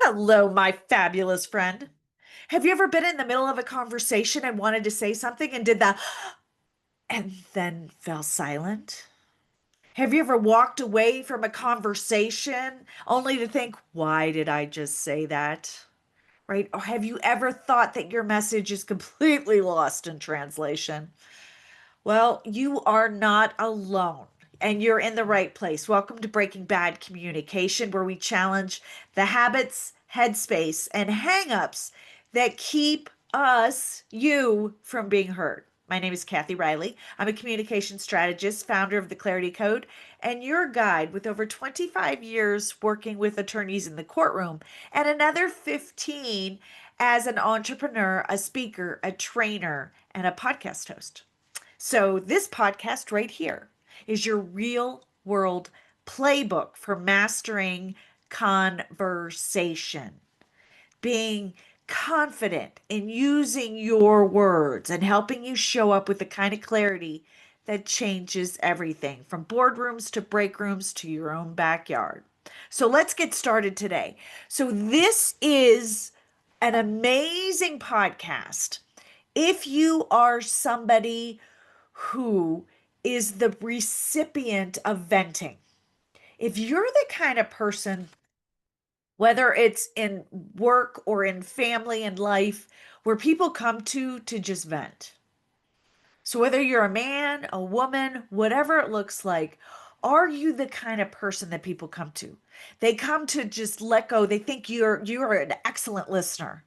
Hello, my fabulous friend. Have you ever been in the middle of a conversation and wanted to say something and did that and then fell silent? Have you ever walked away from a conversation only to think, why did I just say that? Right? Or have you ever thought that your message is completely lost in translation? Well, you are not alone and you're in the right place. Welcome to Breaking Bad Communication, where we challenge the habits, headspace, and hangups that keep you, from being heard. My name is Kathy Riley. I'm a communication strategist, founder of the Clarity Code, and your guide with over 25 years working with attorneys in the courtroom and another 15 as an entrepreneur, a speaker, a trainer, and a podcast host. So, this podcast right here is your real world playbook for mastering conversation, being confident in using your words and helping you show up with the kind of clarity that changes everything from boardrooms to break rooms to your own backyard. So, let's get started today. So, this is an amazing podcast. If you are somebody who is the recipient of venting. If you're the kind of person, whether it's in work or in family and life, where people come to just vent. So whether you're a man, a woman, whatever it looks like, are you the kind of person that people come to? They come to just let go. They think you're an excellent listener,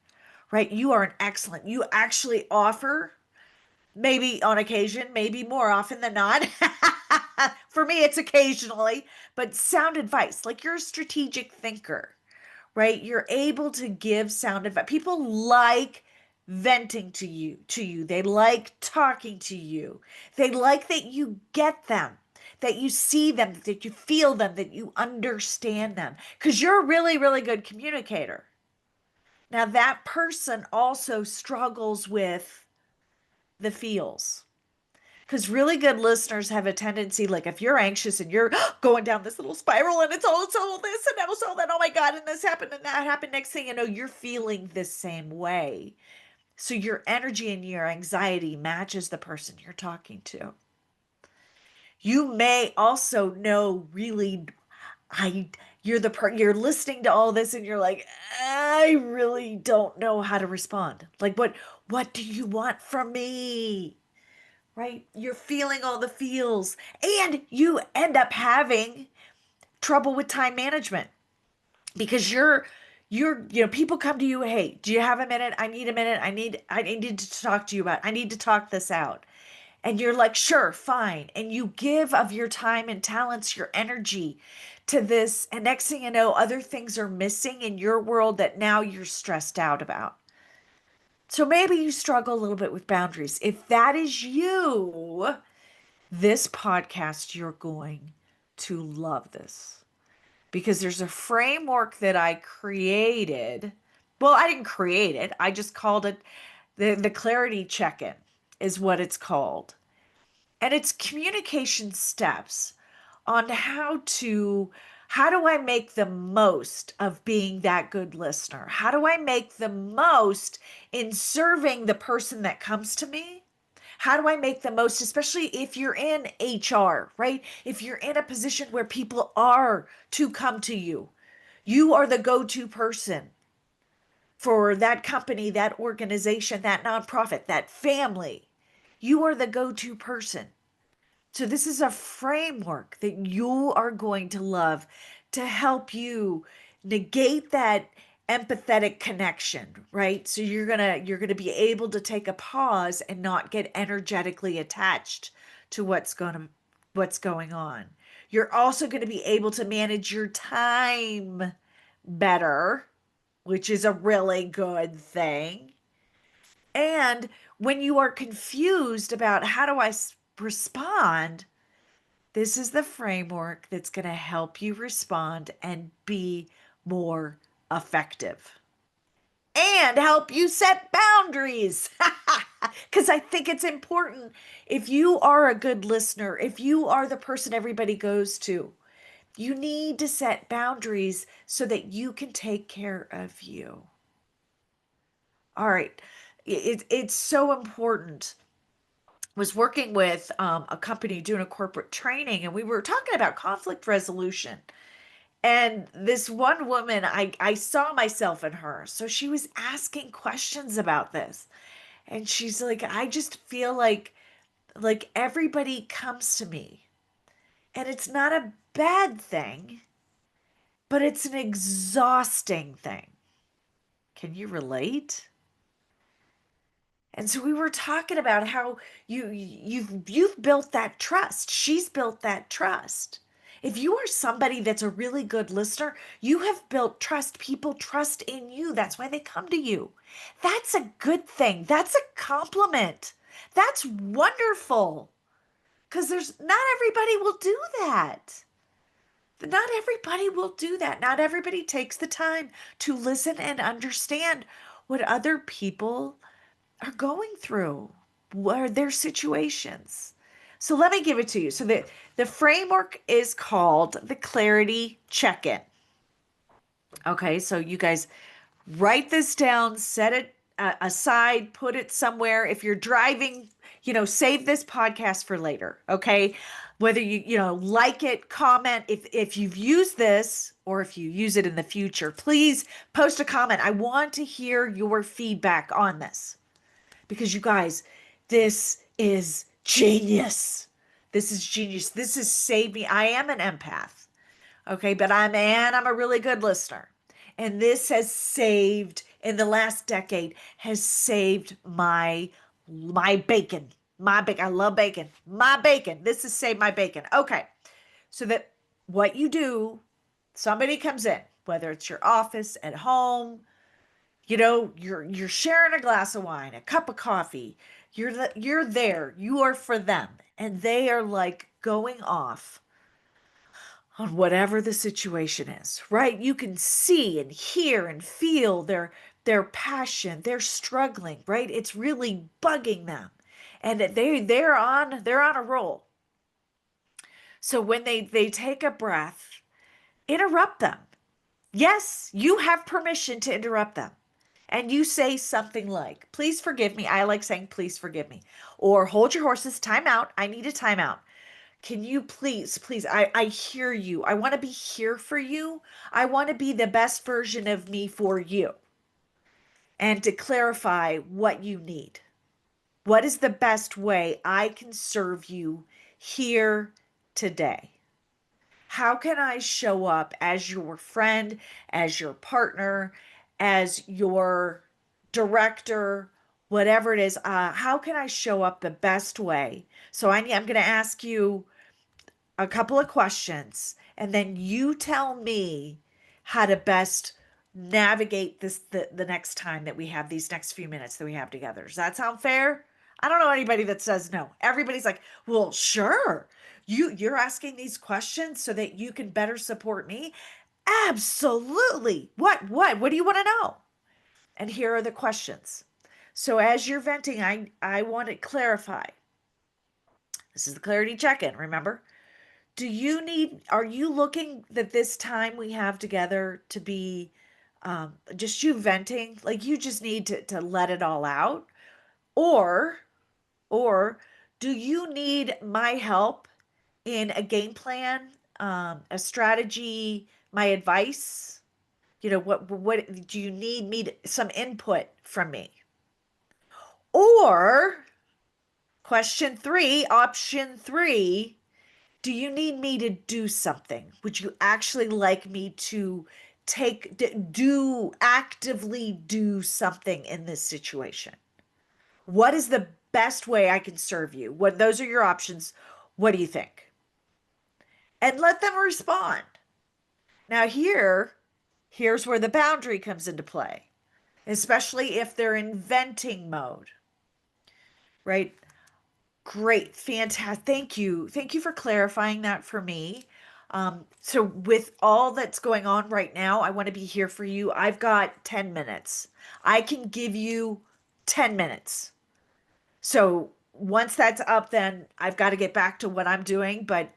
right? You are an excellent. You actually offer, maybe on occasion, maybe more often than not. For me, it's occasionally, but sound advice. Like, you're a strategic thinker, right? You're able to give sound advice. People like venting to you. They like talking to you. They like that you get them, that you see them, that you feel them, that you understand them, because you're a really, really good communicator. Now, that person also struggles with the feels. Because really good listeners have a tendency, like if you're anxious and you're going down this little spiral and it's all this and also that, oh my God, and this happened and that happened, next thing you know, you're feeling the same way. So your energy and your anxiety matches the person you're talking to. You may also know really, I you're listening to all this and you're like, I really don't know how to respond. Like, what do you want from me? Right? You're feeling all the feels, and you end up having trouble with time management because people come to you, hey, do you have a minute? I need a minute. I need to talk to you about. I need to talk this out. And you're like, sure, fine. And you give of your time and talents, your energy to this. And next thing you know, other things are missing in your world that now you're stressed out about. So maybe you struggle a little bit with boundaries. If that is you, this podcast, you're going to love this because there's a framework that I created. Well, I didn't create it, I just called it the clarity check in, is what it's called. And it's communication steps on how do I make the most of being that good listener? How do I make the most in serving the person that comes to me? How do I make the most, especially if you're in HR, right? If you're in a position where people are to come to you, you are the go to person for that company, that organization, that nonprofit, that family. You are the go to person. So, this is a framework that you are going to love to help you negate that empathetic connection, right? So you're going to be able to take a pause and not get energetically attached to what's going on. You're also going to be able to manage your time better, which is a really good thing. And when you are confused about how do I respond, this is the framework that's going to help you respond and be more effective and help you set boundaries. Because I think it's important. If you are a good listener, if you are the person everybody goes to, You need to set boundaries so that you can take care of you. All right. It's so important. Was working with a company doing a corporate training, and we were talking about conflict resolution. And this one woman, I saw myself in her. So she was asking questions about this. And she's like, I just feel like everybody comes to me. And it's not a bad thing, but it's an exhausting thing. Can you relate? And so we were talking about how you've built that trust. She's built that trust. If you are somebody that's a really good listener, you have built trust. People trust in you. That's why they come to you. That's a good thing. That's a compliment. That's wonderful. Because there's not everybody will do that. Not everybody will do that. Not everybody takes the time to listen and understand what other people are going through, what are their situations. So let me give it to you. So the framework is called the clarity check-in. Okay, so you guys write this down, set it aside, put it somewhere. If you're driving, save this podcast for later. Okay, whether you like it, comment. If you've used this or if you use it in the future, please post a comment. I want to hear your feedback on this. Because you guys, this is genius. This is genius. This has saved me. I am an empath. Okay, but I'm a really good listener. And this has saved in the last decade has saved my bacon. My bacon. I love bacon. My bacon. This has saved my bacon. Okay. So that what you do, somebody comes in, whether it's your office, at home, you're sharing a glass of wine, a cup of coffee. You're there. You are for them, and they are like going off on whatever the situation is, right? You can see and hear and feel their passion. They're struggling, right? It's really bugging them, and they're on a roll. So when they take a breath, interrupt them. Yes, you have permission to interrupt them. And you say something like, please forgive me. I like saying, please forgive me. Or hold your horses, time out. I need a timeout. Can you please, I hear you. I want to be here for you. I want to be the best version of me for you. And to clarify what you need. What is the best way I can serve you here today? How can I show up as your friend, as your partner, as your director, whatever it is? How can I show up the best way? So I'm going to ask you a couple of questions, and then you tell me how to best navigate this the next time that we have these next few minutes that we have together. Does that sound fair? I don't know anybody that says no. Everybody's like, well, sure. You're asking these questions so that you can better support me. Absolutely. What do you want to know? And here are the questions. So as you're venting, I want to clarify. This is the clarity check-in, remember? Are you looking that this time we have together to be just you venting? Like you just need to let it all out? Or, or do you need my help in a game plan, a strategy, my advice? What do you need some input from me? Or question three, option three, do you need me to do something? Would you actually like me to actively do something in this situation? What is the best way I can serve you? Those are your options. What do you think? And let them respond. Now here's where the boundary comes into play, especially if they're in venting mode, right? Great, fantastic. Thank you. Thank you for clarifying that for me. So with all that's going on right now, I want to be here for you. I've got 10 minutes. I can give you 10 minutes. So once that's up, then I've got to get back to what I'm doing. But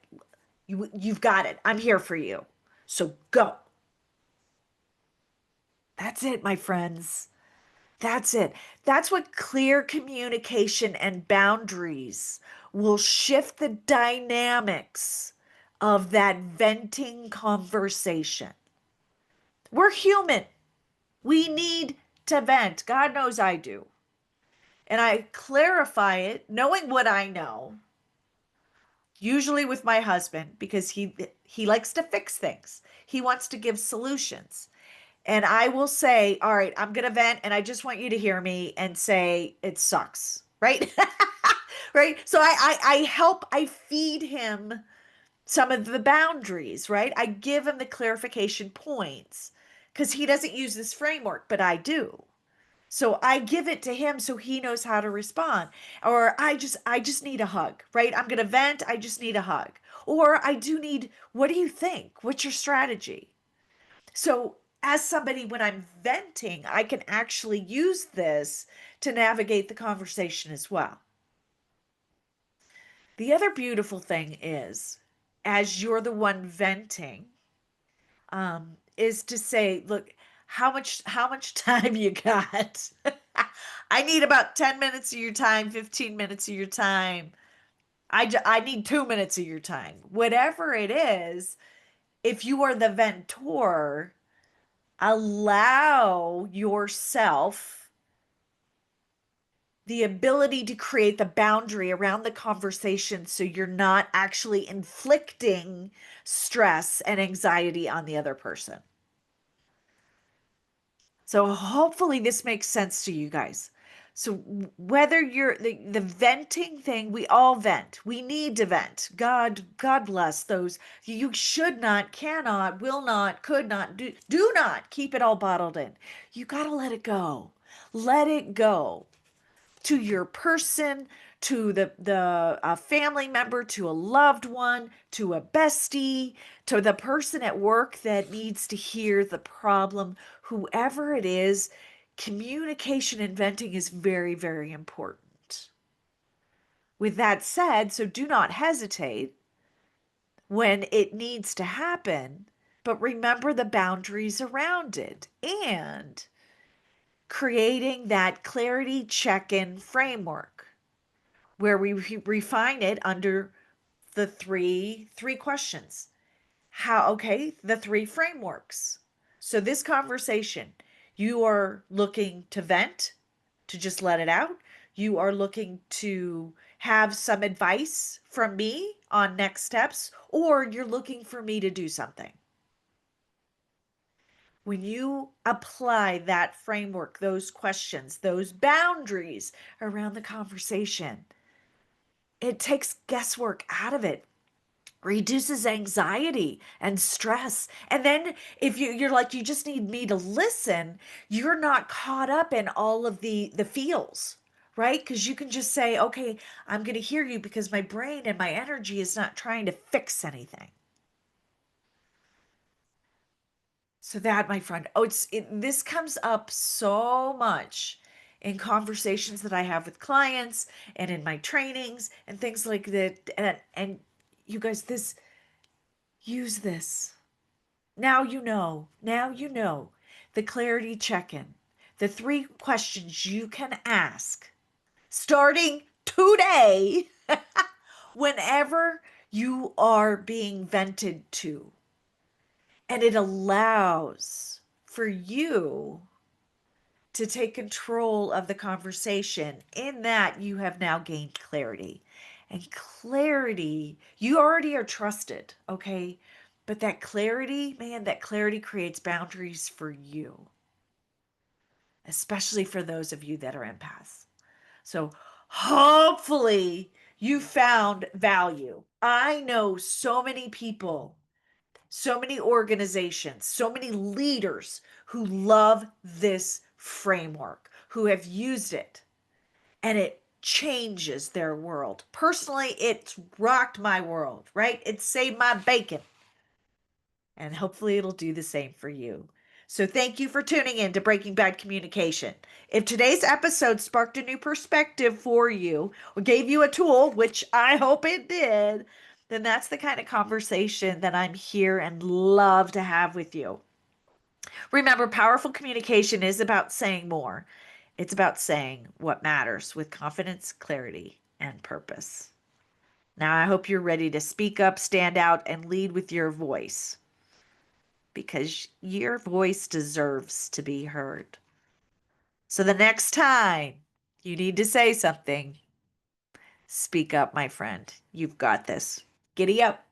You've got it. I'm here for you. So go. That's it, my friends. That's it. That's what clear communication and boundaries will shift the dynamics of that venting conversation. We're human. We need to vent. God knows I do. And I clarify it knowing what I know, usually with my husband because he likes to fix things. He wants to give solutions. And I will say, all right, I'm going to vent and I just want you to hear me and say it sucks, right? Right? So I help, I feed him some of the boundaries, right? I give him the clarification points because he doesn't use this framework, but I do. So I give it to him so he knows how to respond. Or I just need a hug, right? I'm going to vent, I just need a hug. Or I do need, what do you think? What's your strategy? So as somebody, when I'm venting, I can actually use this to navigate the conversation as well. The other beautiful thing is, as you're the one venting, is to say, look, how much time you got? I need about 10 minutes of your time, 15 minutes of your time. I need 2 minutes of your time. Whatever it is, if you are the ventor, allow yourself the ability to create the boundary around the conversation so you're not actually inflicting stress and anxiety on the other person. So hopefully this makes sense to you guys. So whether you're the venting thing, we all vent. We need to vent. God bless those. You should not, cannot, will not, could not, do not keep it all bottled in. You got to let it go. Let it go to your person, to the family member, to a loved one, to a bestie, to the person at work that needs to hear the problem, whoever it is. Communication and venting is very, very important. With that said, so do not hesitate when it needs to happen, but remember the boundaries around it and creating that clarity check-in framework where we refine it under the three questions. How, okay, the three frameworks. So this conversation, you are looking to vent, to just let it out. You are looking to have some advice from me on next steps, or you're looking for me to do something. When you apply that framework, those questions, those boundaries around the conversation, it takes guesswork out of it, reduces anxiety and stress. And then if you're like, you just need me to listen, you're not caught up in all of the feels, right? Because you can just say, okay, I'm going to hear you because my brain and my energy is not trying to fix anything. So that, my friend, oh, this comes up so much in conversations that I have with clients and in my trainings and things like that. And you guys, use this. Now you know. Now you know the clarity check-in, the three questions you can ask starting today whenever you are being vented to. And it allows for you to take control of the conversation. In that, you have now gained clarity. And clarity, you already are trusted, okay? But that clarity, man, that clarity creates boundaries for you, especially for those of you that are empaths. So hopefully you found value. I know so many people, so many organizations, so many leaders who love this framework, who have used it, and it changes their world. Personally, it's rocked my world, right? It saved my bacon. And hopefully it'll do the same for you. So thank you for tuning in to Breaking Bad Communication. If today's episode sparked a new perspective for you or gave you a tool, which I hope it did, then that's the kind of conversation that I'm here and love to have with you. Remember, powerful communication is about saying more. It's about saying what matters with confidence, clarity, and purpose. Now, I hope you're ready to speak up, stand out, and lead with your voice because your voice deserves to be heard. So the next time you need to say something, speak up, my friend. You've got this. Giddy up.